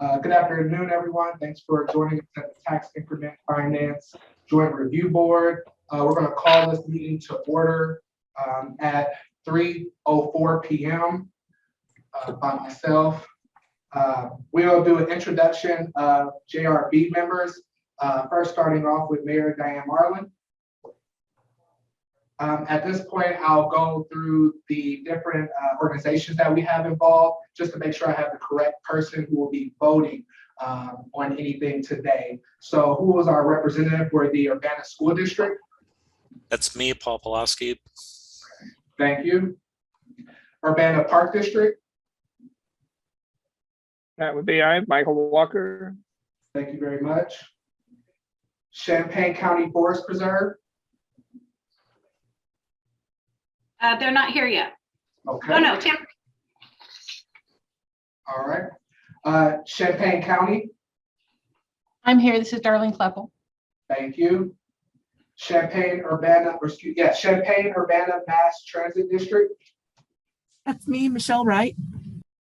Good afternoon, everyone. Thanks for joining us at the Tax Increment Finance Joint Review Board. We're going to call this meeting to order at 3:04 p.m. By myself. We'll do an introduction of JRB members. First, starting off with Mayor Diane Marlin. At this point, I'll go through the different organizations that we have involved, just to make sure I have the correct person who will be voting on anything today. So who was our representative for the Urbana School District? That's me, Paul Pulaski. Thank you. Urbana Park District? That would be I, Michael Walker. Thank you very much. Champaign County Forest Preserve? They're not here yet. Okay. Oh, no, Tim. All right. Champaign County? I'm here. This is Darlene Kleppel. Thank you. Champaign Urbana Mass Transit District? That's me, Michelle Wright.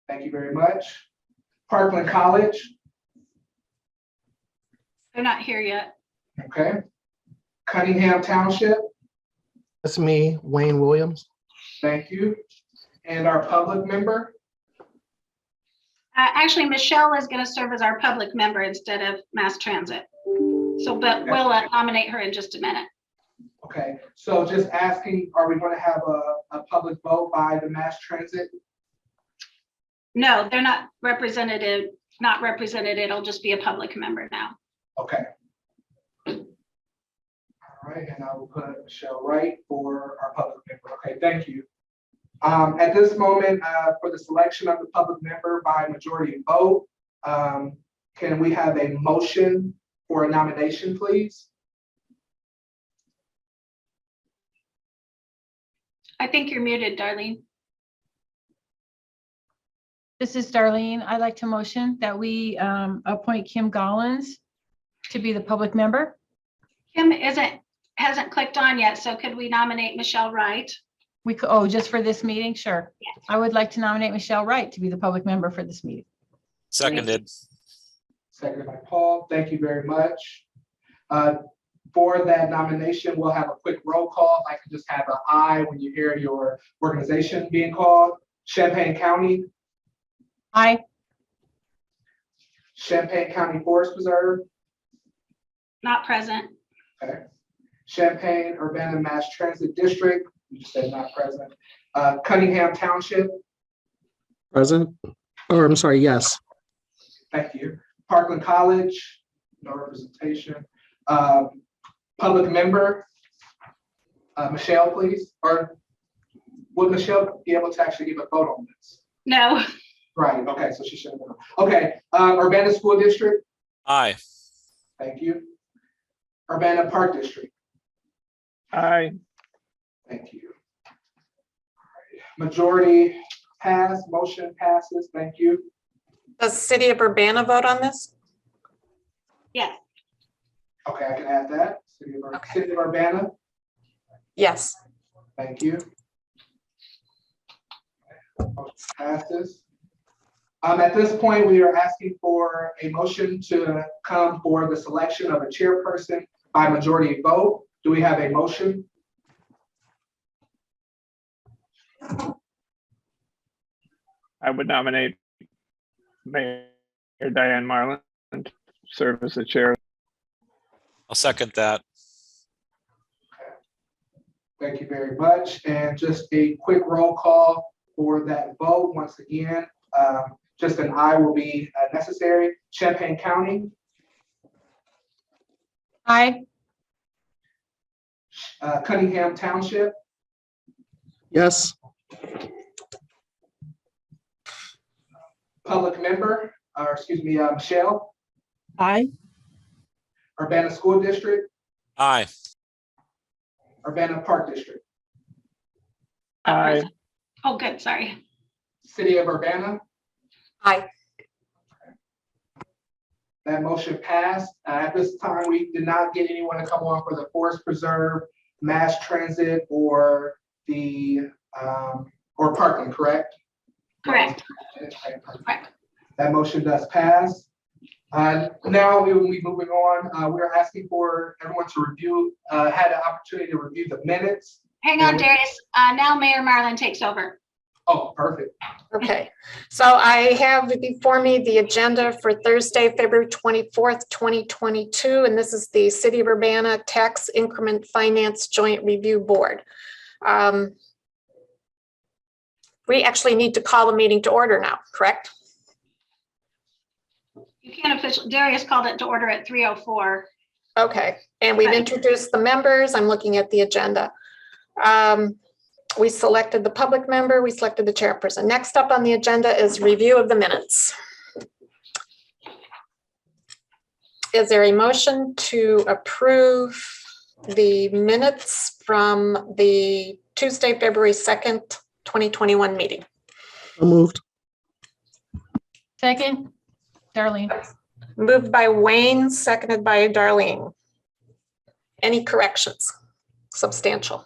Thank you very much. Parkland College? They're not here yet. Okay. Cunningham Township? That's me, Wayne Williams. Thank you. And our public member? Actually, Michelle is going to serve as our public member instead of Mass Transit. So, but we'll nominate her in just a minute. Okay, so just asking, are we going to have a public vote by the Mass Transit? No, they're not represented. It'll just be a public member now. Okay. All right, and I will put Michelle Wright for our public member. Okay, thank you. At this moment, for the selection of the public member by majority vote, can we have a motion for a nomination, please? I think you're muted, Darlene. This is Darlene. I'd like to motion that we appoint Kim Gollins to be the public member. Kim hasn't clicked on yet, so could we nominate Michelle Wright? We could, oh, just for this meeting? Sure. Yes. I would like to nominate Michelle Wright to be the public member for this meeting. Seconded. Seconded by Paul. Thank you very much. For that nomination, we'll have a quick roll call. I can just have an aye when you hear your organization being called. Champaign County? Aye. Champaign County Forest Preserve? Not present. Okay. Champaign Urbana Mass Transit District? You just said not present. Cunningham Township? Present, or I'm sorry, yes. Thank you. Parkland College? No representation. Public member? Michelle, please. Or would Michelle be able to actually give a vote on this? No. Right, okay, so she should have been. Okay, Urbana School District? Aye. Thank you. Urbana Park District? Aye. Thank you. Majority pass, motion passes, thank you. Does City of Urbana vote on this? Yes. Okay, I can add that. City of Urbana, Yes. thank you. Motion passes. At this point, we are asking for a motion to come for the selection of a chairperson by majority vote. Do we have a motion? I would nominate Mayor Diane Marlin to serve as the chair. I'll second that. Thank you very much. And just a quick roll call for that vote. Once again, just an aye will be necessary. Champaign County, Aye. Cunningham Township, Yes, public member, or excuse me, Michelle, Aye. Urbana School District, Aye. Urbana Park District, Not Aye. present. Oh, good, sorry. City of Urbana. Aye. That motion passed. At this time, we did not get anyone to come on for the Forest Preserve, Mass Transit, or the or Parkland, correct? Correct. Okay, perfect. Correct. That motion does pass. Now we will be moving on. We're asking for everyone to review, had an opportunity to review the minutes. Hang on, Darius. Now Mayor Marlin takes over. Oh, perfect. Okay, so I have before me the agenda for Thursday, February 24th, 2022, and this is the City of Urbana Tax Increment Finance Joint Review Board. We actually need to call the meeting to order now, correct? You can't officially, Darius called it to order at 3:04. Okay, and we've Right. introduced the members. I'm looking at the agenda. We selected the public member, we selected the chairperson. Next up on the agenda is review of the minutes. Is there a motion to approve the minutes from the Tuesday, February 2nd, 2021 meeting? So moved. Second, Darlene. Moved by Wayne, seconded by Darlene. Any corrections? Substantial.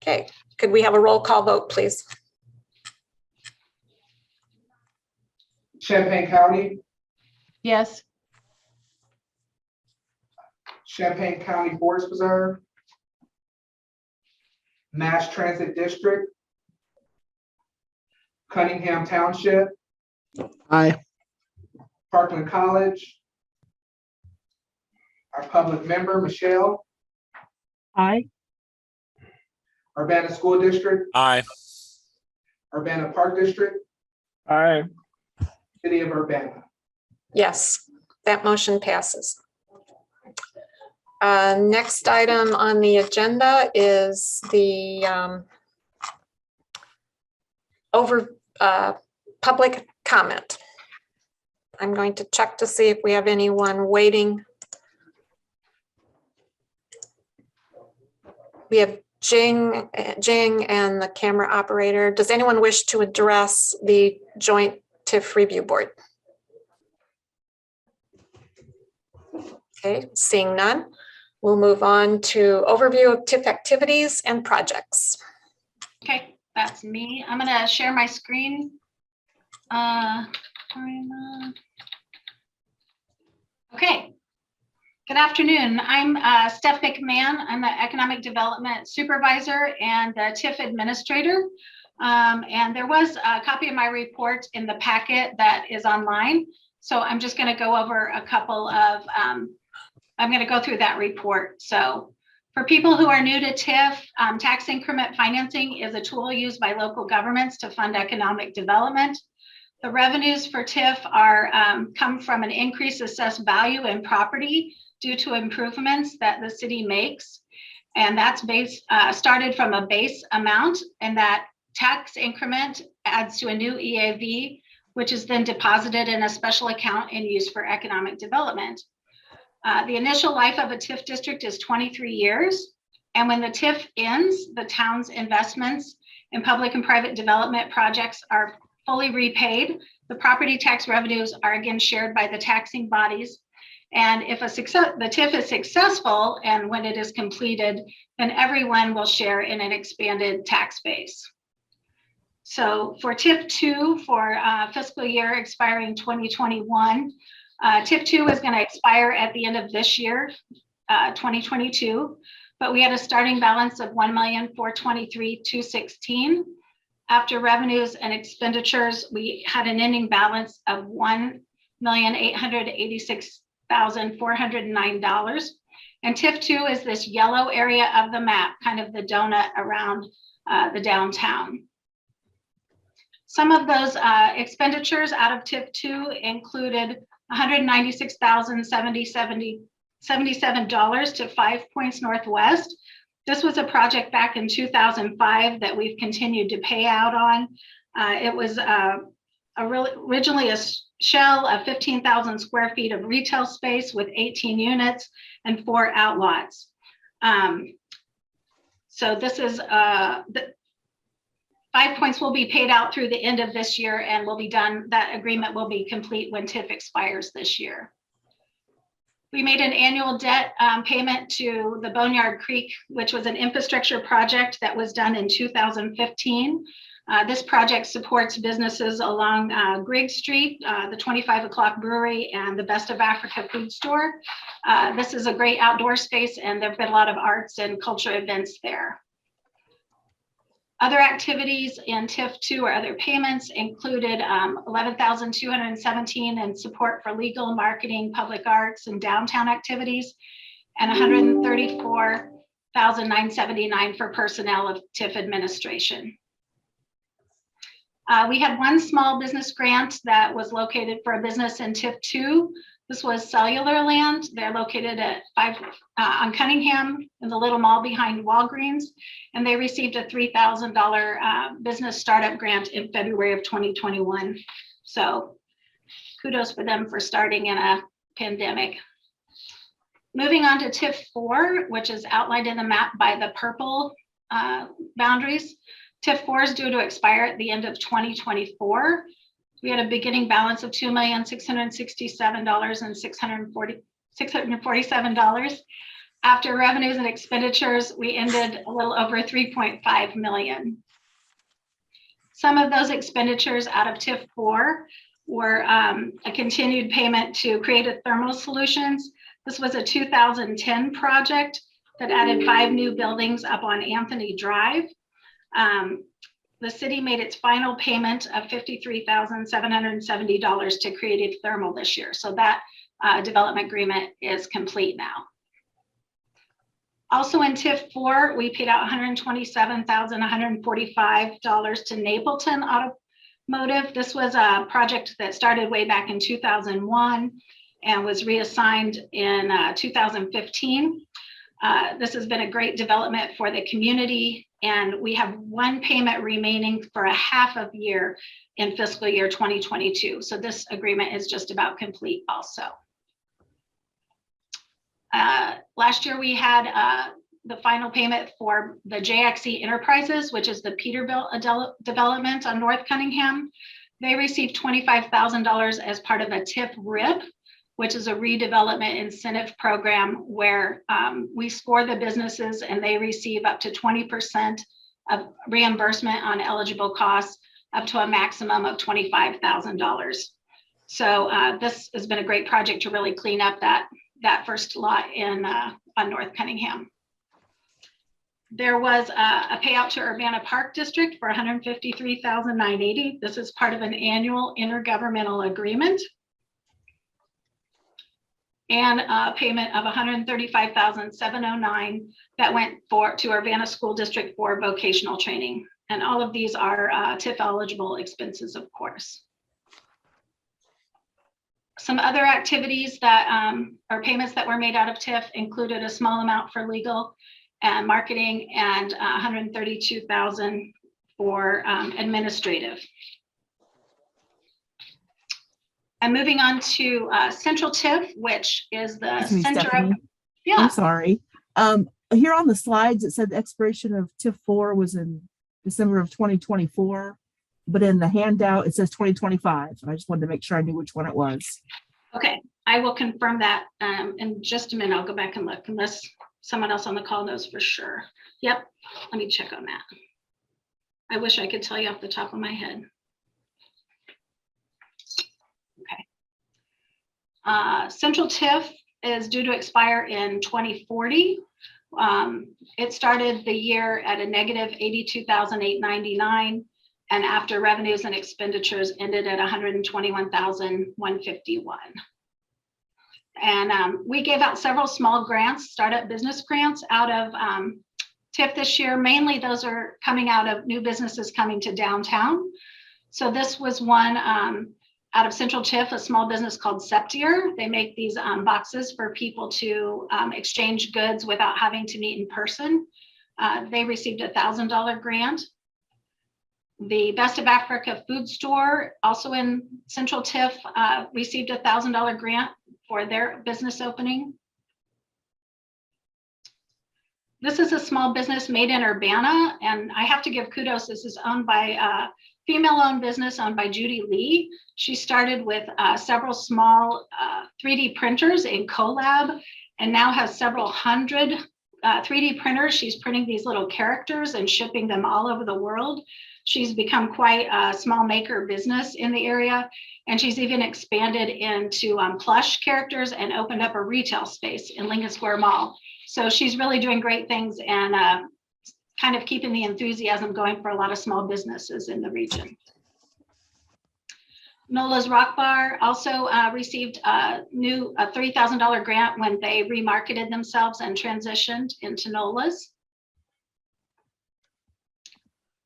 Okay, could we have a roll call vote, please? Champaign County, Yes. Champaign County Forest Preserve, Mass Transit District, Cunningham Township, Aye. Parkland College, our public member, Michelle, Aye. Urbana School District, Aye. Urbana Park District, Aye. City of Urbana. Yes, that motion passes. Next item on the agenda is the public comment. I'm going to check to see if we have anyone waiting. We have Jing and the camera operator. Does anyone wish to address the joint TIF review board? Okay, seeing none, we'll move on to overview of TIF activities and projects. Okay, that's me. I'm gonna share my screen. Okay. Good afternoon. I'm Steph McMahon. I'm the Economic Development Supervisor and the TIF Administrator. And there was a copy of my report in the packet that is online. So I'm just going to go over a couple of, I'm going to go through that report. So for people who are new to TIF, tax increment financing is a tool used by local governments to fund economic development. The revenues for TIF are come from an increased assessed value in property due to improvements that the city makes. And that's started from a base amount, and that tax increment adds to a new EAV, which is then deposited in a special account and used for economic development. The initial life of a TIF district is 23 years. And when the TIF ends, the town's investments in public and private development projects are fully repaid. The property tax revenues are again shared by the taxing bodies. And if the TIF is successful and when it is completed, then everyone will share in an expanded tax base. So for TIF 2 for fiscal year expiring 2021, TIF 2 is going to expire at the end of this year, 2022, but we had a starting balance of $1,423,216. After revenues and expenditures, we had an ending balance of $1,886,409. And TIF 2 is this yellow area of the map, kind of the donut around the downtown. Some of those expenditures out of TIF 2 included $196,077 to 5 Points Northwest. This was a project back in 2005 that we've continued to pay out on. It was originally a shell of 15,000 square feet of retail space with 18 units and 4 outlots. So this is the 5 Points will be paid out through the end of this year and will be done. That agreement will be complete when TIF expires this year. We made an annual debt payment to the Boneyard Creek, which was an infrastructure project that was done in 2015. This project supports businesses along Grigg Street, the 25 o'clock brewery, and the Best of Africa food store. This is a great outdoor space, and there have been a lot of arts and culture events there. Other activities in TIF 2 or other payments included $11,217 in support for legal, marketing, public arts, and downtown activities, and $134,979 for personnel of TIF administration. We had one small business grant that was located for a business in TIF 2. This was Cellular Land. They're located at 5 on Cunningham in the little mall behind Walgreens, and they received a $3,000 business startup grant in February of 2021. So kudos for them for starting in a pandemic. Moving on to TIF 4, which is outlined in the map by the purple boundaries. TIF 4 is due to expire at the end of 2024. We had a beginning balance of $2,667,647. After revenues and expenditures, we ended a little over 3.5 million. Some of those expenditures out of TIF 4 were a continued payment to Creative Thermal Solutions. This was a 2010 project that added 5 new buildings up on Anthony Drive. The city made its final payment of $53,770 to Creative Thermal this year. So that development agreement is complete now. Also in TIF 4, we paid out $127,145 to Napleton Automotive. This was a project that started way back in 2001 and was reassigned in 2015. This has been a great development for the community, and we have one payment remaining for a half of year in fiscal year 2022. So this agreement is just about complete also. Last year we had the final payment for the JXE Enterprises, which is the Peterbilt development on North Cunningham. They received $25,000 as part of a TIF RIP, which is a redevelopment incentive program where we score the businesses and they receive up to 20% of reimbursement on eligible costs up to a maximum of $25,000. So this has been a great project to really clean up that first lot in on North Cunningham. There was a payout to Urbana Park District for $153,980. This is part of an annual intergovernmental agreement. And a payment of $135,709 that went to Urbana School District for vocational training. And all of these are TIF eligible expenses, of course. Some other activities that or payments that were made out of TIF included a small amount for legal and marketing and $132,000 for administrative. And moving on to Central TIF, which is the Excuse me, center of, Stephanie. yeah, I'm sorry. Here on the slides, it said the expiration of TIF 4 was in December of 2024, but in the handout, it says 2025. I just wanted to make sure I knew which one it was. okay. I will confirm that in just a minute. I'll go back and look unless someone else on the call knows for sure. Yep, let me check on that. I wish I could tell you off the top of my head. Central TIF is due to expire in 2040. It started the year at a negative $82,899, and after revenues and expenditures ended at $121,151. And we gave out several small grants, startup business grants out of TIF this year. Mainly those are coming out of new businesses coming to downtown. So this was one out of Central TIF, a small business called Septier. They make these boxes for people to exchange goods without having to meet in person. They received a $1,000 grant. The Best of Africa food store, also in Central TIF, received a $1,000 grant for their business opening. This is a small business made in Urbana, and I have to give kudos. This is owned by female-owned business owned by Judy Lee. She started with several small 3D printers in Colab and now has several hundred 3D printers. She's printing these little characters and shipping them all over the world. She's become quite a small maker business in the area, and she's even expanded into plush characters and opened up a retail space in Lincoln Square Mall. So she's really doing great things and kind of keeping the enthusiasm going for a lot of small businesses in the region. Nola's Rock Bar also received a $3,000 grant when they remarketed themselves and transitioned into Nola's.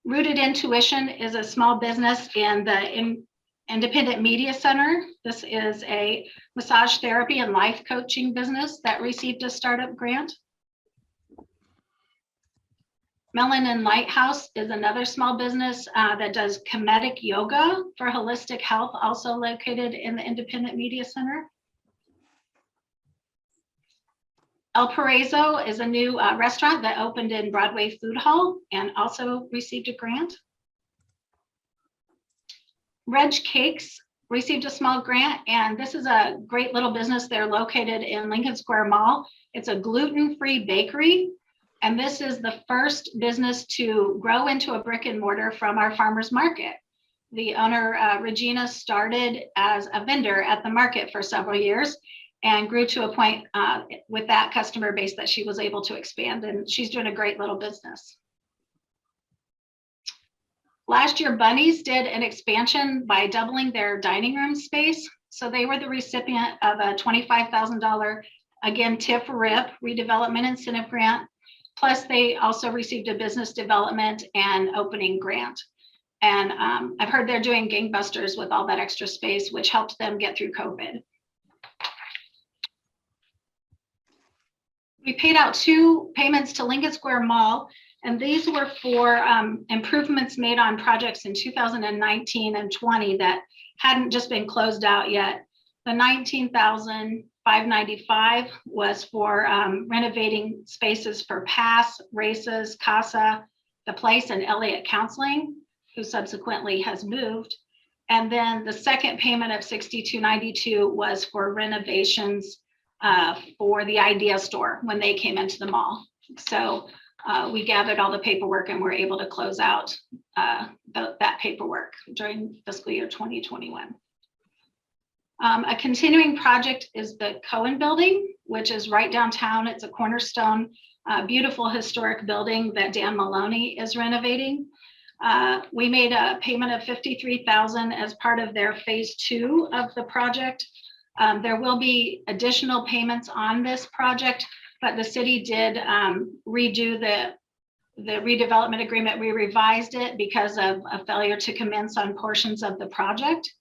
Rooted Intuition is a small business in the Independent Media Center. This is a massage therapy and life coaching business that received a startup grant. Melanin Lighthouse is another small business that does comedic yoga for holistic health, also located in the Independent Media Center. El Paraiso is a new restaurant that opened in Broadway Food Hall and also received a grant. Reg Cakes received a small grant, and this is a great little business. They're located in Lincoln Square Mall. It's a gluten-free bakery. And this is the first business to grow into a brick and mortar from our farmers market. The owner, Regina, started as a vendor at the market for several years and grew to a point with that customer base that she was able to expand, and she's doing a great little business. Last year, Bunny's did an expansion by doubling their dining room space. So they were the recipient of a $25,000, again, TIF RIP, redevelopment incentive grant. Plus, they also received a business development and opening grant. And I've heard they're doing gangbusters with all that extra space, which helped them get through COVID. We paid out 2 payments to Lincoln Square Mall, and these were for improvements made on projects in 2019 and 20 that hadn't just been closed out yet. The $19,595 was for renovating spaces for Pass, Races, Casa, The Place, and Elliott Counseling, who subsequently has moved. And then the second payment of $62.92 was for renovations for the Idea Store when they came into the mall. So we gathered all the paperwork and were able to close out that paperwork during fiscal year 2021. A continuing project is the Cohen Building, which is right downtown. It's a cornerstone, beautiful historic building that Dan Maloney is renovating. We made a payment of $53,000 as part of their phase 2 of the project. There will be additional payments on this project, but the city did redo the redevelopment agreement. We revised it because of a failure to commence on portions of the project.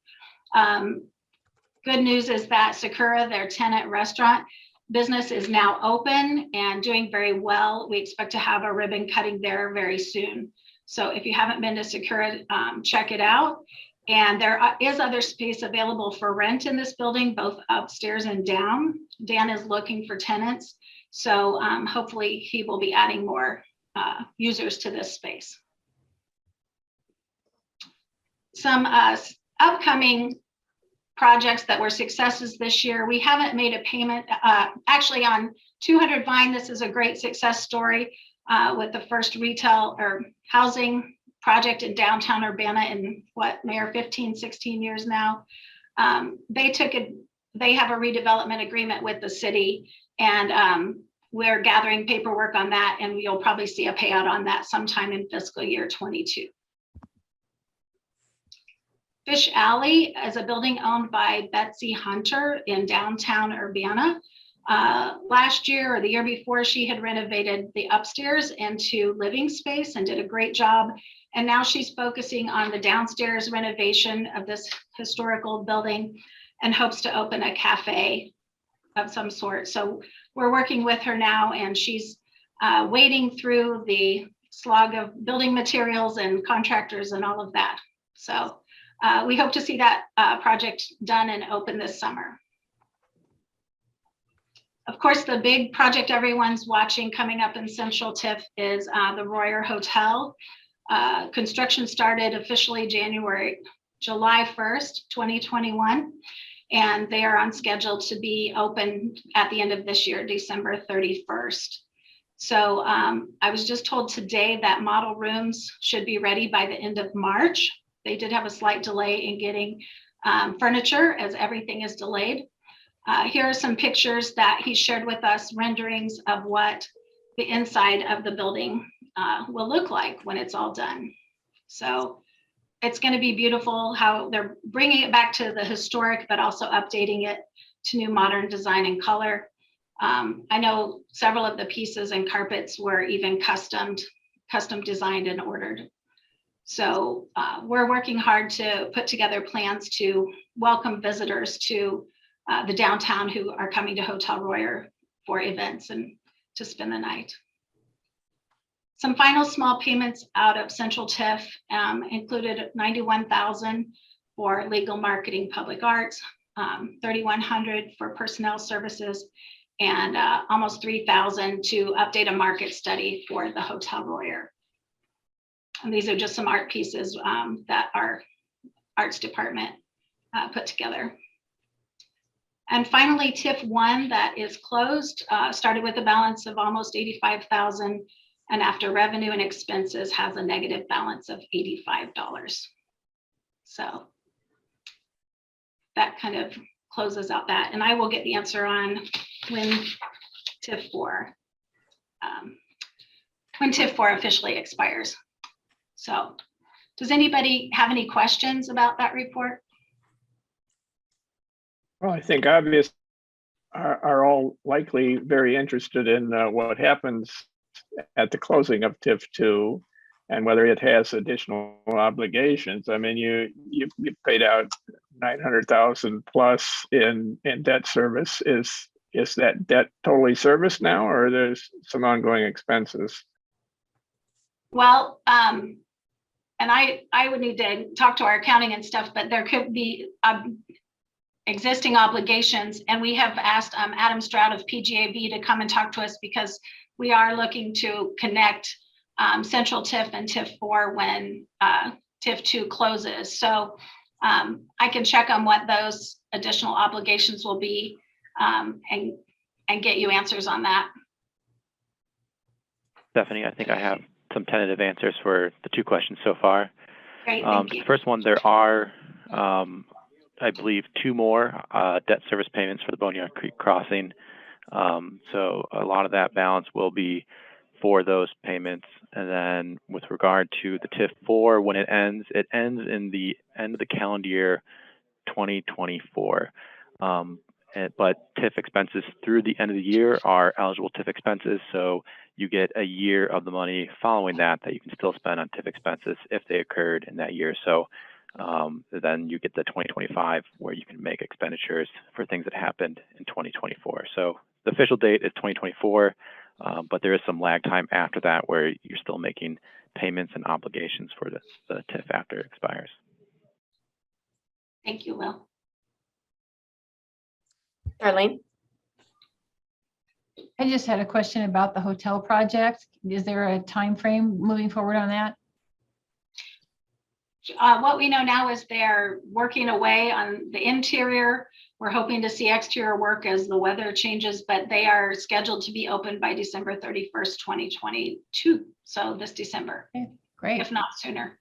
Good news is that Sakura, their tenant restaurant business, is now open and doing very well. We expect to have a ribbon cutting there very soon. So if you haven't been to Sakura, check it out. And there is other space available for rent in this building, both upstairs and down. Dan is looking for tenants. So hopefully he will be adding more users to this space. Some upcoming projects that were successes this year. We haven't made a payment, actually on 200 Vine, this is a great success story with the first retail or housing project in downtown Urbana in Mayor, 15, 16 years now. They have a redevelopment agreement with the city, and we're gathering paperwork on that, and you'll probably see a payout on that sometime in fiscal year 22. Fish Alley is a building owned by Betsy Hunter in downtown Urbana. Last year or the year before, she had renovated the upstairs into living space and did a great job. And now she's focusing on the downstairs renovation of this historical building and hopes to open a cafe of some sort. So we're working with her now, and she's wading through the slog of building materials and contractors and all of that. So we hope to see that project done and open this summer. Of course, the big project everyone's watching coming up in Central TIF is the Royer Hotel. Construction started officially July 1st, 2021, and they are on schedule to be open at the end of this year, December 31st. So I was just told today that model rooms should be ready by the end of March. They did have a slight delay in getting furniture as everything is delayed. Here are some pictures that he shared with us, renderings of what the inside of the building will look like when it's all done. So it's going to be beautiful how they're bringing it back to the historic, but also updating it to new modern design and color. I know several of the pieces and carpets were even custom designed and ordered. So we're working hard to put together plans to welcome visitors to the downtown who are coming to Hotel Royer for events and to spend the night. Some final small payments out of Central TIF included $91,000 for legal marketing, public arts, $3,100 for personnel services, and almost $3,000 to update a market study for the Hotel Royer. And these are just some art pieces that our arts department put together. And finally, TIF 1 that is closed started with a balance of almost $85,000, and after revenue and expenses has a negative balance of $85. So that kind of closes out that, and I will get the answer on when TIF 4 officially expires. So does anybody have any questions about that report? Well, I think obvious are all likely very interested in what happens at the closing of TIF 2 and whether it has additional obligations. I mean, you paid out $900,000 plus in debt service. Is that debt totally serviced now, or there's some ongoing expenses? Well, and I would need to talk to our accounting and stuff, but there could be existing obligations, and we have asked Adam Stroud of PGAV to come and talk to us because we are looking to connect Central TIF and TIF 4 when TIF 2 closes. So I can check on what those additional obligations will be and get you answers on that. Stephanie, I think I have some tentative answers for the two questions so far. Great, thank you. The first one, there are, I believe, two more debt service payments for the Boneyard Creek crossing. So a lot of that balance will be for those payments. And then with regard to the TIF 4, when it ends in the end of the calendar year 2024. But TIF expenses through the end of the year are eligible TIF expenses. So you get a year of the money following that you can still spend on TIF expenses if they occurred in that year. So then you get the 2025 where you can make expenditures for things that happened in 2024. So the official date is 2024, but there is some lag time after that where you're still making payments and obligations for the TIF after it expires. Thank you, Will. Darlene? I just had a question about the hotel project. Is there a time frame moving forward on that? What we know now is they're working away on the interior. We're hoping to see exterior work as the weather changes, but they are scheduled to be open by December 31st, 2022. So this December, Great. if not sooner.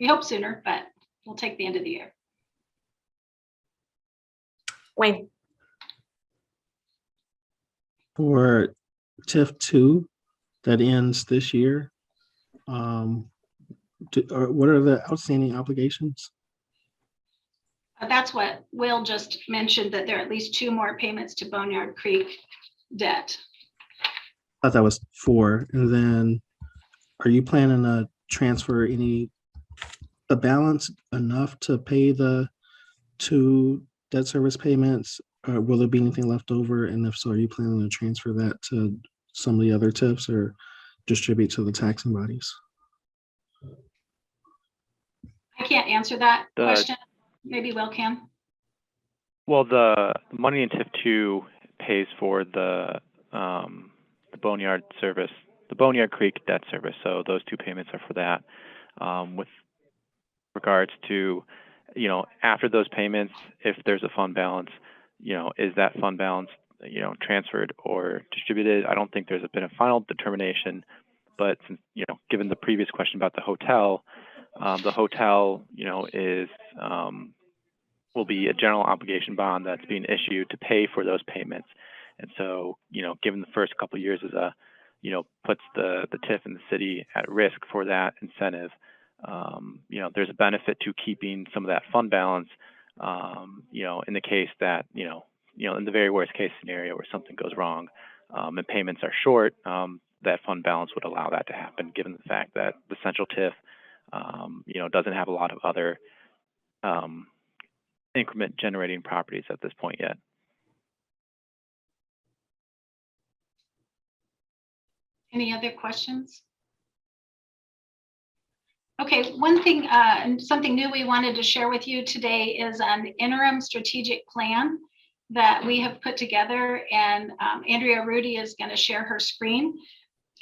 We hope sooner, but we'll take the end of the year. Wayne? For TIF 2 that ends this year, what are the outstanding obligations? That's what Will just mentioned, that there are at least two more payments to Boneyard Creek debt. I thought that was 4. And then are you planning to transfer the balance enough to pay the 2 debt service payments? Or will there be anything left over? And if so, are you planning to transfer that to some of the other TIFs or distribute to the taxing bodies? I can't answer that question. Maybe Will can. Well, the money in TIF 2 pays for the Boneyard service, the Boneyard Creek debt service. So those 2 payments are for that. With regards to, after those payments, if there's a fund balance, is that fund balance transferred or distributed. I don't think there's been a final determination, but since, given the previous question about the hotel is will be a general obligation bond that's being issued to pay for those payments. And so, given the first couple of years as puts the TIF and the city at risk for that incentive, there's a benefit to keeping some of that fund balance, in the case that, in the very worst case scenario where something goes wrong and payments are short, that fund balance would allow that to happen, given the fact that the central TIF, doesn't have a lot of other increment generating properties at this point yet. Any other questions? Okay, one thing, and something new we wanted to share with you today is an interim strategic plan that we have put together, and Andrea Rudy is going to share her screen.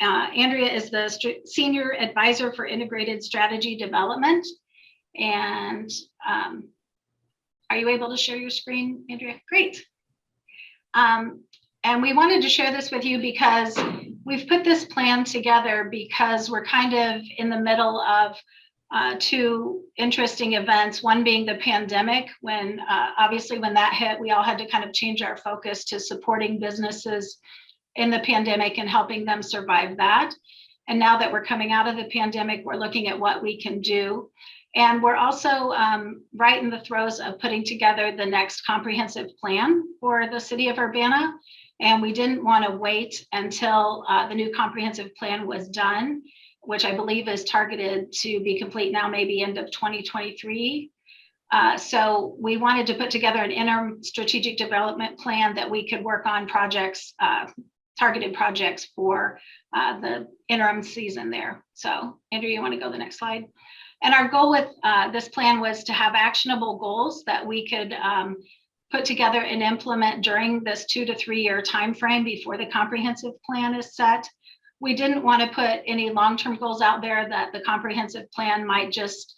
Andrea is the Senior Advisor for Integrated Strategy Development. And are you able to share your screen, Andrea? Great. And we wanted to share this with you because we've put this plan together because we're kind of in the middle of two interesting events, one being the pandemic, when obviously when that hit, we all had to kind of change our focus to supporting businesses in the pandemic and helping them survive that. And now that we're coming out of the pandemic, we're looking at what we can do. And we're also right in the throes of putting together the next comprehensive plan for the city of Urbana. And we didn't want to wait until the new comprehensive plan was done, which I believe is targeted to be complete now, maybe end of 2023. So we wanted to put together an interim strategic development plan that we could work on projects, targeted projects for the interim season there. So Andrew, you want to go to the next slide? And our goal with this plan was to have actionable goals that we could put together and implement during this 2 to 3 year time frame before the comprehensive plan is set. We didn't want to put any long-term goals out there that the comprehensive plan might just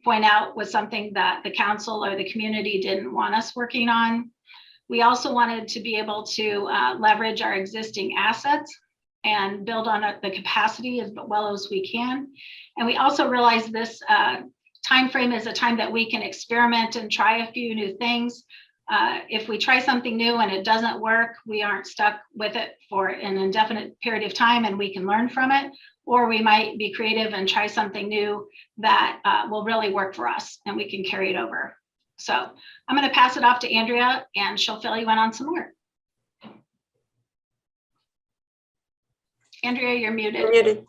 point out was something that the council or the community didn't want us working on. We also wanted to be able to leverage our existing assets and build on the capacity as well as we can. And we also realize this time frame is a time that we can experiment and try a few new things. If we try something new and it doesn't work, we aren't stuck with it for an indefinite period of time and we can learn from it. Or we might be creative and try something new that will really work for us and we can carry it over. So I'm going to pass it off to Andrea and she'll fill you in on some more. Andrea, you're muted. You're muted.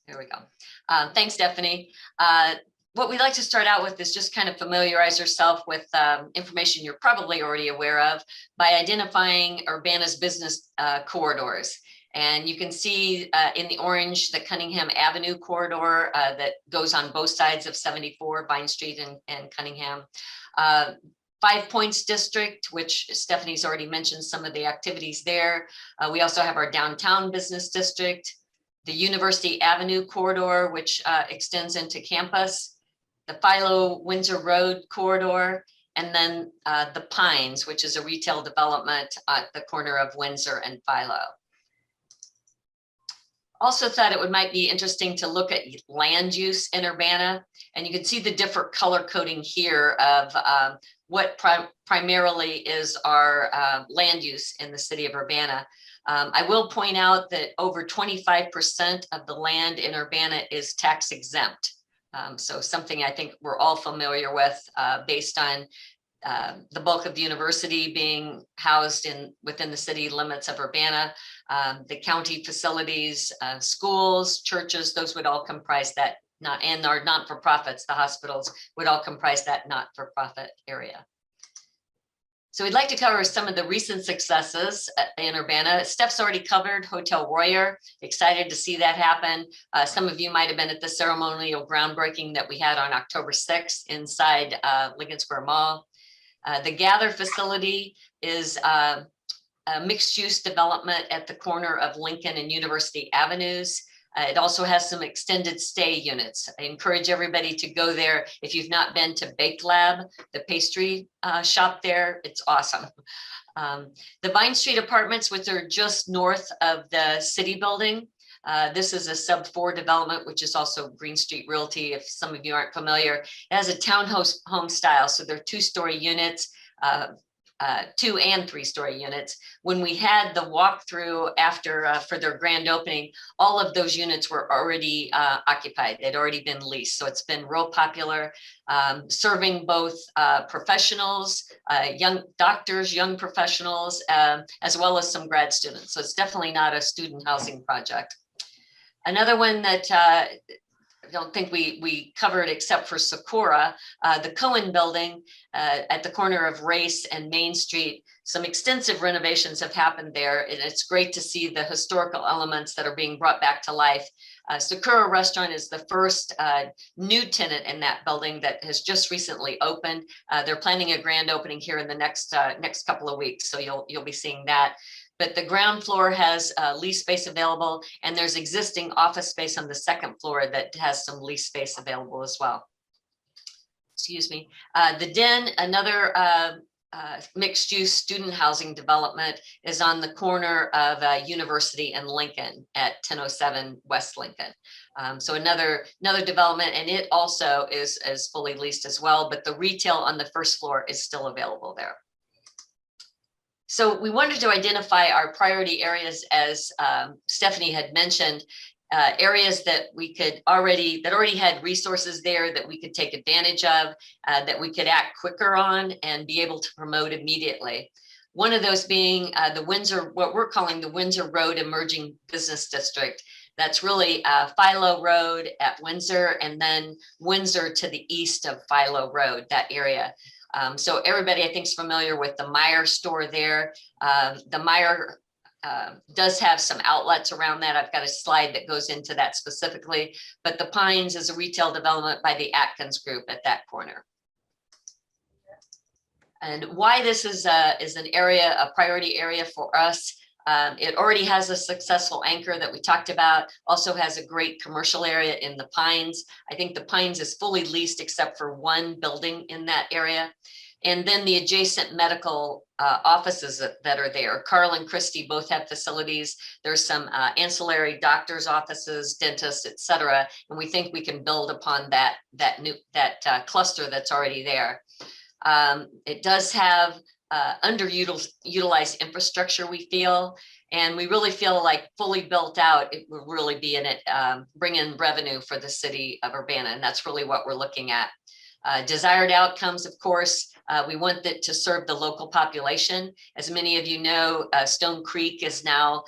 There we go. Thanks, Stephanie. What we'd like to start out with is just kind of familiarize yourself with information you're probably already aware of by identifying Urbana's business corridors. And you can see in the orange, the Cunningham Avenue corridor that goes on both sides of 74, Vine Street and Cunningham. 5 Points District, which Stephanie's already mentioned some of the activities there. We also have our downtown business district, the University Avenue corridor, which extends into campus, the Philo Windsor Road corridor, and then the Pines, which is a retail development at the corner of Windsor and Philo. Also thought it might be interesting to look at land use in Urbana, and you can see the different color coding here of what primarily is our land use in the city of Urbana. I will point out that over 25% of the land in Urbana is tax exempt. So something I think we're all familiar with based on the bulk of the university being housed within the city limits of Urbana, the county facilities, schools, churches, those would all comprise that, and our not-for-profits, the hospitals would all comprise that not-for-profit area. So we'd like to cover some of the recent successes in Urbana. Steph's already covered Hotel Royer. Excited to see that happen. Some of you might have been at the ceremonial groundbreaking that we had on October 6th inside Lincoln Square Mall. The Gather facility is a mixed-use development at the corner of Lincoln and University Avenues. It also has some extended stay units. I encourage everybody to go there. If you've not been to Bake Lab, the pastry shop there, it's awesome. The Vine Street Apartments, which are just north of the city building. This is a sub 4 development, which is also Green Street Realty. If some of you aren't familiar, it has a townhouse home style. So they're 2-story units, 2 and 3-story units. When we had the walkthrough after for their grand opening, all of those units were already occupied. They'd already been leased. So it's been real popular, serving both professionals, young doctors, young professionals, as well as some grad students. So it's definitely not a student housing project. Another one that I don't think we covered except for Socorro, the Cohen building at the corner of Race and Main Street. Some extensive renovations have happened there, and it's great to see the historical elements that are being brought back to life. Socorro Restaurant is the first new tenant in that building that has just recently opened. They're planning a grand opening here in the next couple of weeks, so you'll be seeing that. But the ground floor has lease space available, and there's existing office space on the second floor that has some lease space available as well. Excuse me. The Den, another mixed use student housing development, is on the corner of University and Lincoln at 1007 West Lincoln. So another development, and it also is fully leased as well, but the retail on the first floor is still available there. So we wanted to identify our priority areas, as Stephanie had mentioned, areas that already had resources there that we could take advantage of, that we could act quicker on and be able to promote immediately. One of those being the Windsor, what we're calling the Windsor Road Emerging Business District. That's really Philo Road at Windsor, and then Windsor to the east of Philo Road, that area. So everybody, I think, is familiar with the Meyer store there. The Meyer does have some outlets around that. I've got a slide that goes into that specifically, but the Pines is a retail development by the Atkins Group at that corner. And why this is an area, a priority area for us. It already has a successful anchor that we talked about, also has a great commercial area in the Pines. I think the Pines is fully leased except for one building in that area. And then the adjacent medical offices that are there. Carl and Christie both have facilities. There's some ancillary doctors' offices, dentists, et cetera. And we think we can build upon that cluster that's already there. It does have underutilized infrastructure, we feel, and we really feel like fully built out, it will really be in it, bring in revenue for the city of Urbana, and that's really what we're looking at. Desired outcomes, of course, we want it to serve the local population. As many of you know, Stone Creek is now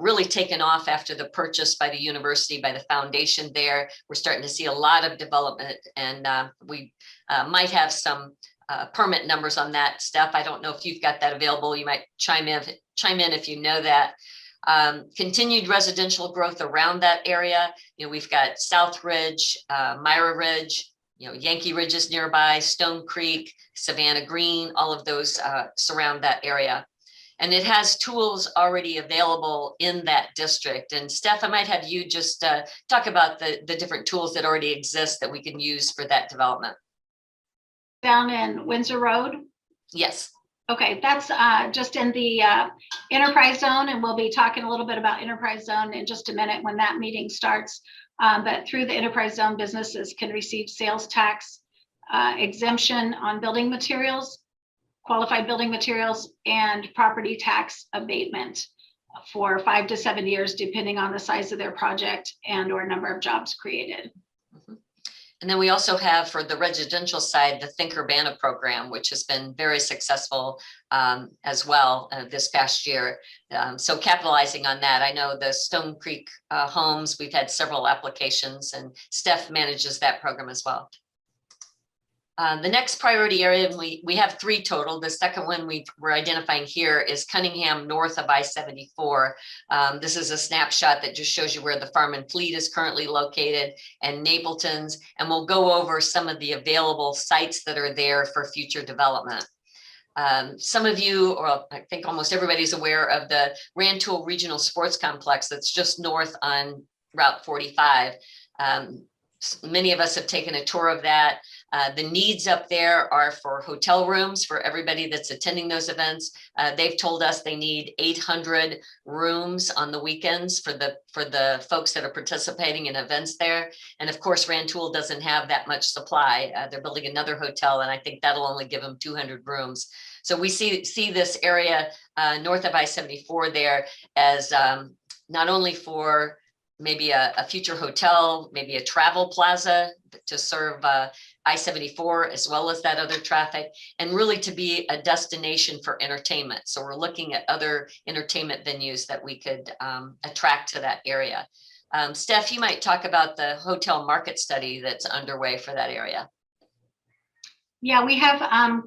really taken off after the purchase by the university, by the foundation there. We're starting to see a lot of development, and we might have some permit numbers on that stuff. I don't know if you've got that available. You might chime in if you know that. Continued residential growth around that area. You know, we've got South Ridge, Myra Ridge, Yankee Ridge is nearby, Stone Creek, Savannah Green, all of those surround that area. And it has tools already available in that district. And Steph, I might have you just talk about the different tools that already exist that we can use for that development. Down in Windsor Road? Yes. Okay, that's just in the enterprise zone, and we'll be talking a little bit about enterprise zone in just a minute when that meeting starts. But through the enterprise zone, businesses can receive sales tax exemption on building materials, qualified building materials, and property tax abatement for 5 to 7 years, depending on the size of their project and or number of jobs created. Mm-hmm. And then we also have, for the residential side, the Think Urbana program, which has been very successful as well this past year. So capitalizing on that, I know the Stone Creek homes, we've had several applications, and Steph manages that program as well. The next priority area, we have 3 total. The second one we're identifying here is Cunningham north of I-74. This is a snapshot that just shows you where the Farm and Fleet is currently located, and Napleton's, and we'll go over some of the available sites that are there for future development. Some of you, or I think almost everybody's aware of the Rantoul Regional Sports Complex that's just north on Route 45. Many of us have taken a tour of that. The needs up there are for hotel rooms for everybody that's attending those events. They've told us they need 800 rooms on the weekends for the folks that are participating in events there. And of course, Rantoul doesn't have that much supply. They're building another hotel, and I think that'll only give them 200 rooms. So we see this area north of I-74 there as not only for maybe a future hotel, maybe a travel plaza to serve I-74 as well as that other traffic, and really to be a destination for entertainment. So we're looking at other entertainment venues that we could attract to that area. Steph, you might talk about the hotel market study that's underway for that area. Yeah, we have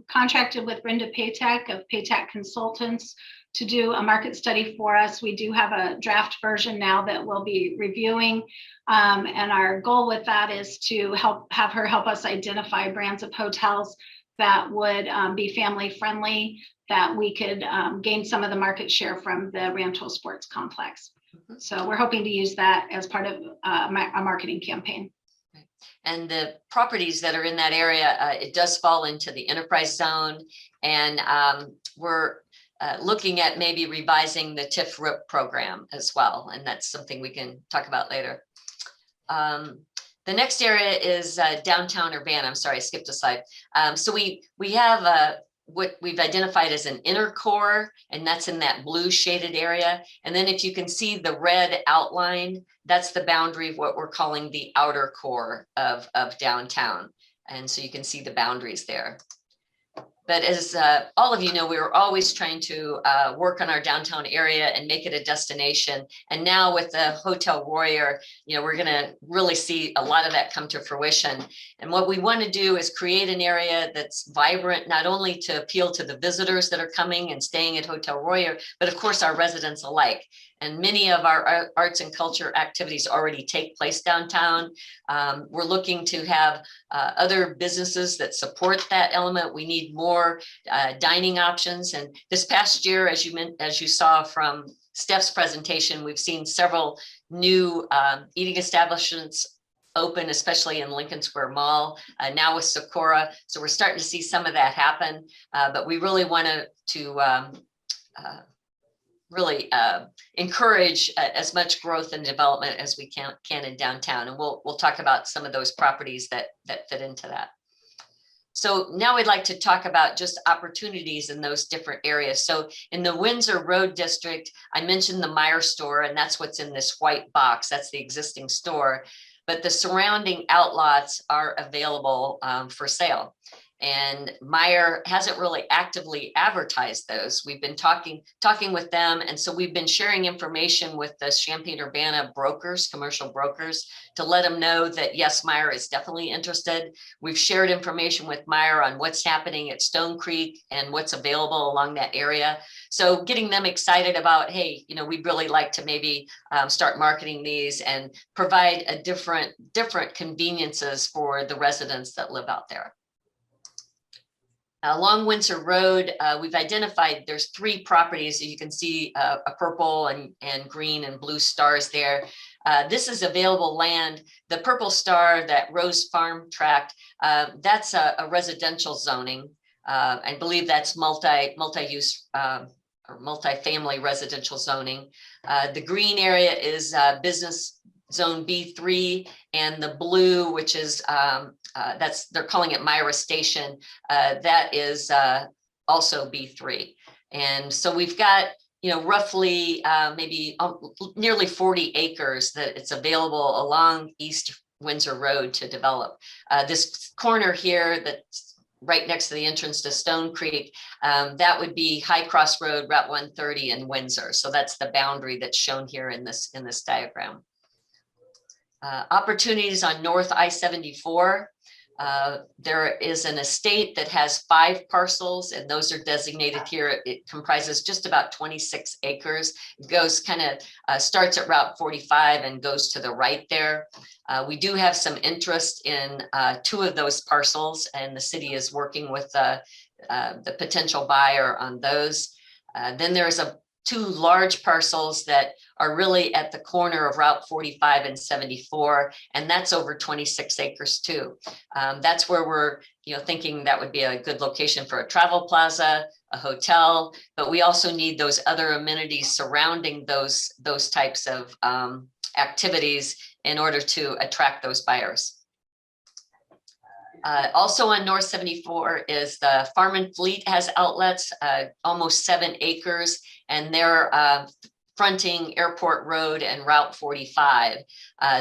contracted with Brenda Paytech of Paytech Consultants to do a market study for us. We do have a draft version now that we'll be reviewing. And our goal with that is to have her help us identify brands of hotels that would be family friendly, that we could gain some of the market share from the Rantoul Sports Complex. So we're hoping to use that as part of a marketing campaign. And the properties that are in that area, it does fall into the enterprise zone. And we're looking at maybe revising the TIF RIP program as well. And that's something we can talk about later. The next area is downtown Urbana. I'm sorry, I skipped a slide. So we have what we've identified as an inner core, and that's in that blue shaded area. And then if you can see the red outline, that's the boundary of what we're calling the outer core of downtown. And so you can see the boundaries there. But as all of you know, we were always trying to work on our downtown area and make it a destination. And now with the Hotel Warrior, we're going to really see a lot of that come to fruition. And what we want to do is create an area that's vibrant, not only to appeal to the visitors that are coming and staying at Hotel Warrior, but of course our residents alike. And many of our arts and culture activities already take place downtown. We're looking to have other businesses that support that element. We need more dining options. And this past year, as you saw from Steph's presentation, we've seen several new eating establishments open, especially in Lincoln Square Mall, now with Sakura. So we're starting to see some of that happen. But we really want to really encourage as much growth and development as we can in downtown. And we'll talk about some of those properties that fit into that. So now we'd like to talk about just opportunities in those different areas. So in the Windsor Road District, I mentioned the Meijer store, and that's what's in this white box. That's the existing store. But the surrounding outlots are available for sale. And Meijer hasn't really actively advertised those. We've been talking with them. And so we've been sharing information with the Champaign-Urbana brokers, commercial brokers, to let them know that yes, Meijer is definitely interested. We've shared information with Meijer on what's happening at Stone Creek and what's available along that area. So getting them excited about, hey, we'd really like to maybe start marketing these and provide a different conveniences for the residents that live out there. Along Windsor Road, we've identified there's 3 properties that you can see a purple and green and blue stars there. This is available land. The purple star, that Rose Farm tract, that's a residential zoning. I believe that's multi-use or multi-family residential zoning. The green area is business zone B3, and the blue, which is they're calling it Myra Station, that is also B3. And so we've got roughly maybe nearly 40 acres that it's available along East Windsor Road to develop. This corner here that's right next to the entrance to Stone Creek, that would be High Cross Road, Route 130 in Windsor. So that's the boundary that's shown here in this diagram. Opportunities on North I-74. There is an estate that has 5 parcels, and those are designated here. It comprises just about 26 acres. It goes starts at Route 45 and goes to the right there. We do have some interest in 2 of those parcels, and the city is working with the potential buyer on those. Then there's two large parcels that are really at the corner of Route 45 and 74, and that's over 26 acres too. That's where we're thinking that would be a good location for a travel plaza, a hotel, but we also need those other amenities surrounding those types of activities in order to attract those buyers. Also on North 74 is the Farm and Fleet has outlets, almost 7 acres, and they're fronting Airport Road and Route 45.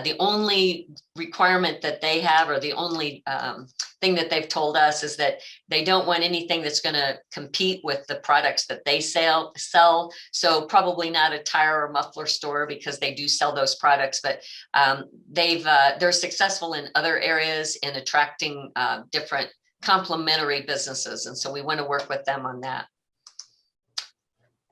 The only requirement that they have, or the only thing that they've told us, is that they don't want anything that's going to compete with the products that they sell. So probably not a tire or muffler store, because they do sell those products, but they're successful in other areas in attracting different complementary businesses. And so we want to work with them on that.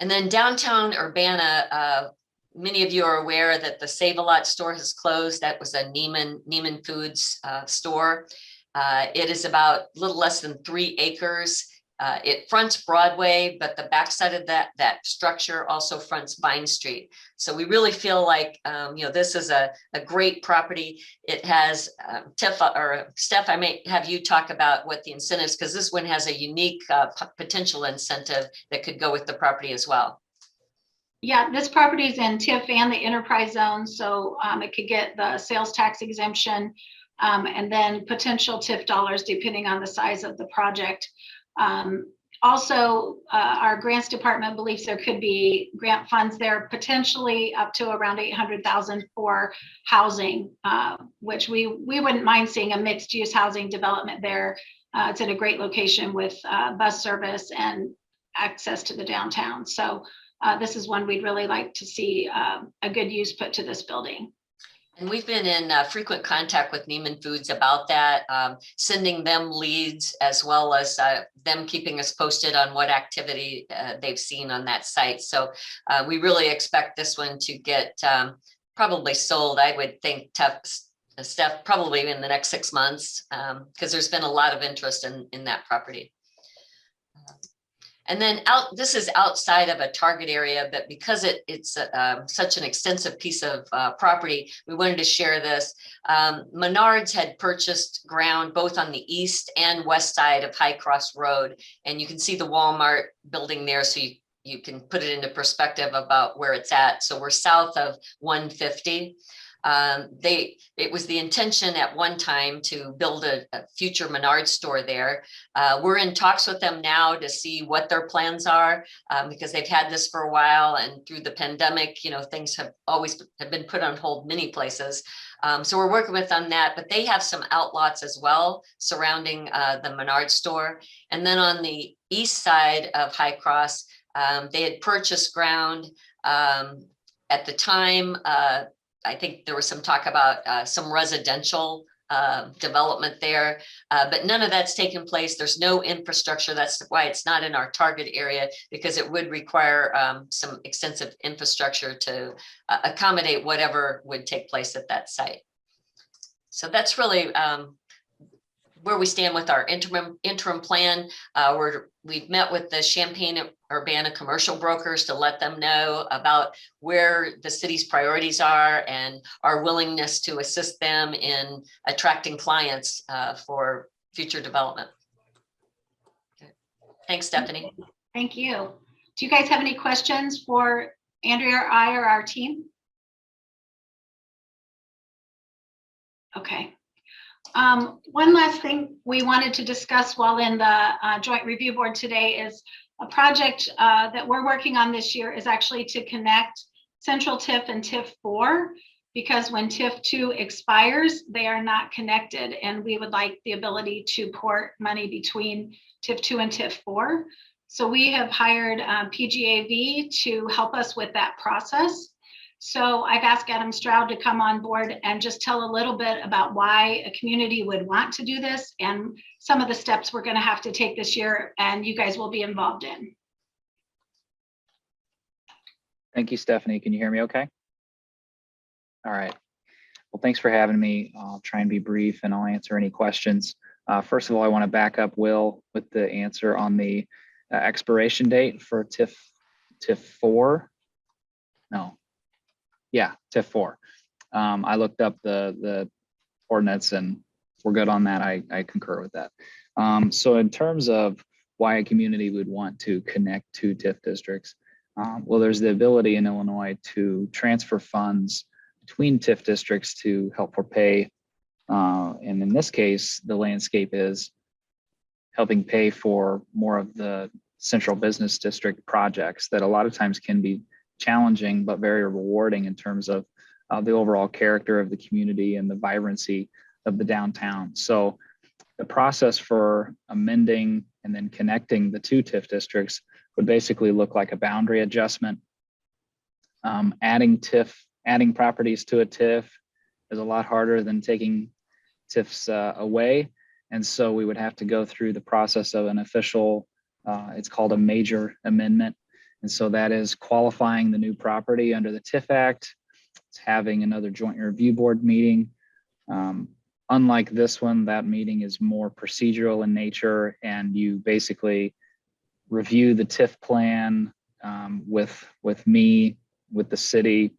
And then downtown Urbana, many of you are aware that the Save-A-Lot store has closed. That was a Neiman Foods store. It is about a little less than 3 acres. It fronts Broadway, but the backside of that structure also fronts Vine Street. So we really feel like this is a great property. It has TIF, or Steph, I may have you talk about what the incentives, because this one has a unique potential incentive that could go with the property as well. Yeah, this property is in TIF and the enterprise zone, so it could get the sales tax exemption, and then potential TIF dollars depending on the size of the project. Also, our grants department believes there could be grant funds there, potentially up to around 800,000 for housing, which we wouldn't mind seeing a mixed use housing development there. It's in a great location with bus service and access to the downtown. So this is one we'd really like to see a good use put to this building. And we've been in frequent contact with Neiman Foods about that, sending them leads, as well as them keeping us posted on what activity they've seen on that site. So we really expect this one to get probably sold, I would think, Steph, probably in the next 6 months, because there's been a lot of interest in that property. And then this is outside of a target area, but because it's such an extensive piece of property, we wanted to share this. Menards had purchased ground both on the east and west side of High Cross Road. And you can see the Walmart building there, so you can put it into perspective about where it's at. So we're south of 150. It was the intention at one time to build a future Menards store there. We're in talks with them now to see what their plans are, because they've had this for a while, and through the pandemic, things have been put on hold many places. So we're working with them on that, but they have some outlots as well surrounding the Menards store. And then on the east side of High Cross, they had purchased ground at the time. I think there was some talk about some residential development there, but none of that's taken place. There's no infrastructure. That's why it's not in our target area, because it would require some extensive infrastructure to accommodate whatever would take place at that site. So that's really where we stand with our interim plan. We've met with the Champaign-Urbana commercial brokers to let them know about where the city's priorities are and our willingness to assist them in attracting clients for future development. Okay. Thanks, Stephanie. Thank you. Do you guys have any questions for Andrea or I or our team? Okay. One last thing we wanted to discuss while in the joint review board today is a project that we're working on this year is actually to connect Central TIF and TIF 4, because when TIF 2 expires, they are not connected, and we would like the ability to port money between TIF 2 and TIF 4. So we have hired PGAV to help us with that process. So I've asked Adam Stroud to come on board and just tell a little bit about why a community would want to do this and some of the steps we're going to have to take this year and you guys will be involved in. Thank you, Stephanie. Can you hear me okay? All right. Well, thanks for having me. I'll try and be brief and I'll answer any questions. First of all, I want to back up Will with the answer on the expiration date for TIF TIF 4. No. Yeah, TIF 4. I looked up the ordinance and we're good on that. I concur with that. So in terms of why a community would want to connect to TIF districts, well, there's the ability in Illinois to transfer funds between TIF districts to help for pay. And in this case, the landscape is helping pay for more of the central business district projects that a lot of times can be challenging, but very rewarding in terms of the overall character of the community and the vibrancy of the downtown. So the process for amending and then connecting the two TIF districts would basically look like a boundary adjustment. Adding properties to a TIF is a lot harder than taking TIFs away. And so we would have to go through the process of an official, it's called a major amendment. And so that is qualifying the new property under the TIF Act. It's having another joint review board meeting. Unlike this one, that meeting is more procedural in nature, and you basically review the TIF plan with me, with the city,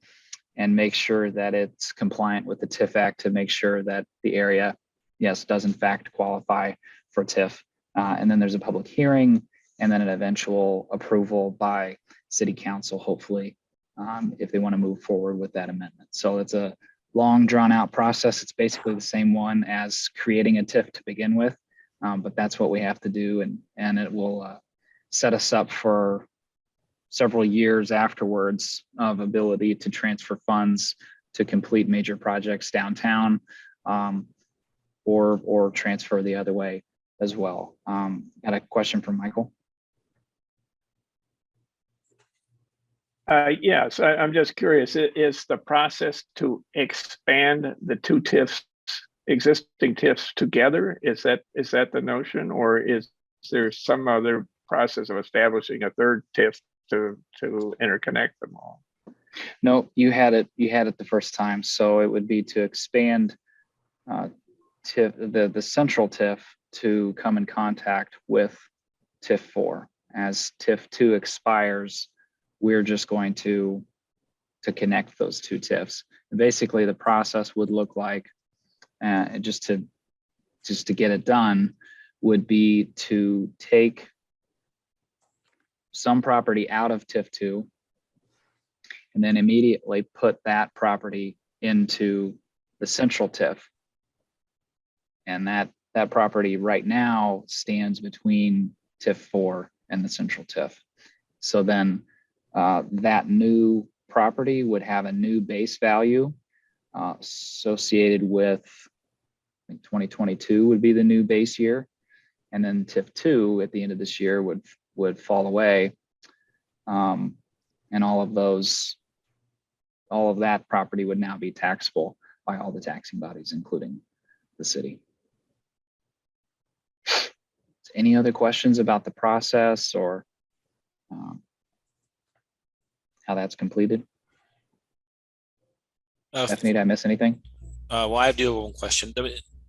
and make sure that it's compliant with the TIF Act to make sure that the area, yes, does in fact qualify for TIF. And then there's a public hearing and then an eventual approval by city council, hopefully, if they want to move forward with that amendment. So it's a long drawn out process. It's basically the same one as creating a TIF to begin with, but that's what we have to do. And it will set us up for several years afterwards of ability to transfer funds to complete major projects downtown, or transfer the other way as well. Got a question from Michael. Yes, I'm just curious, is the process to expand the two TIFs, existing TIFs together? Is that the notion, or is there some other process of establishing a third TIF to interconnect them all? No, you had it the first time. So it would be to expand TIF, the central TIF to come in contact with TIF 4. As TIF 2 expires, we're just going to connect those two TIFs. And basically, the process would look like, just to get it done, would be to take some property out of TIF 2 and then immediately put that property into the central TIF. And that property right now stands between TIF 4 and the central TIF. So then that new property would have a new base value associated with, I think 2022 would be the new base year. And then TIF 2 at the end of this year would fall away. And all of that property would now be taxable by all the taxing bodies, including the city. Any other questions about the process or how that's completed? Stephanie, did I miss anything? Well, I do have one question.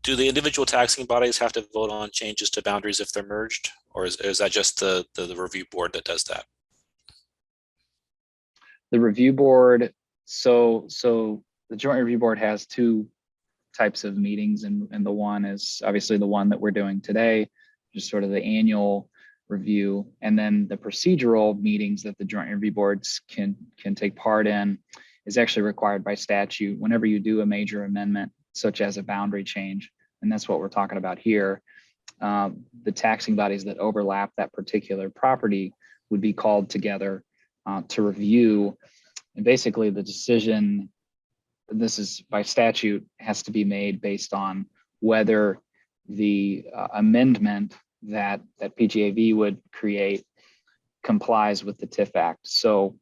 Do the individual taxing bodies have to vote on changes to boundaries if they're merged, or is that just the review board that does that? The review board, so the joint review board has two types of meetings, and the one is obviously the one that we're doing today, just sort of the annual review, and then the procedural meetings that the joint review boards can take part in is actually required by statute whenever you do a major amendment, such as a boundary change. And that's what we're talking about here. The taxing bodies that overlap that particular property would be called together to review. And basically the decision, this is by statute, has to be made based on whether the amendment that PGAV would create complies with the TIF Act. So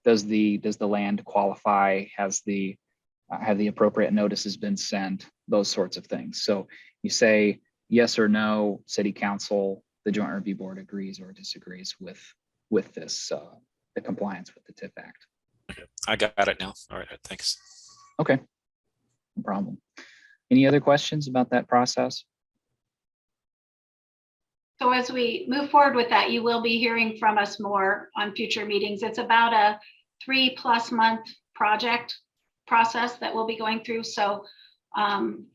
does the land qualify? Have the appropriate notices been sent? Those sorts of things. So you say yes or no, city council, the joint review board agrees or disagrees with this, the compliance with the TIF Act. I got it now. All right, thanks. Okay, no problem. Any other questions about that process? So as we move forward with that, you will be hearing from us more on future meetings. It's about a 3+ month project process that we'll be going through. So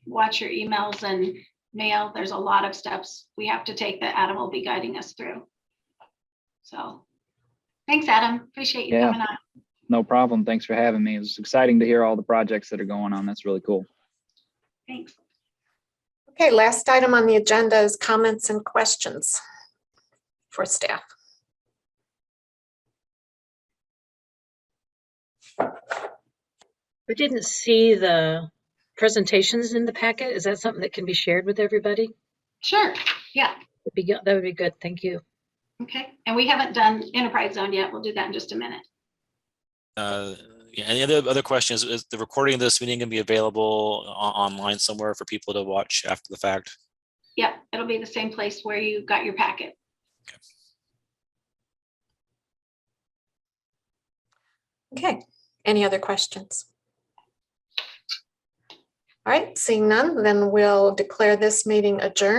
watch your emails and mail. There's a lot of steps we have to take that Adam will be guiding us through. So thanks, Adam. Appreciate you Yeah. coming on. No problem. Thanks for having me. It was exciting to hear all the projects that are going on. That's really cool. Thanks. Okay, last item on the agenda is comments and questions for staff. We didn't see the presentations in the packet. Is that something that can be shared with everybody? Sure. Yeah. That would be good. Thank you. Okay. And we haven't done enterprise zone yet. We'll do that in just a minute. Yeah, any other questions? Is the recording of this meeting gonna be available online somewhere for people to watch after the fact? Yep. It'll be the same place where you got your packet. Okay, any other questions? All right, seeing none, then we'll declare this meeting adjourned.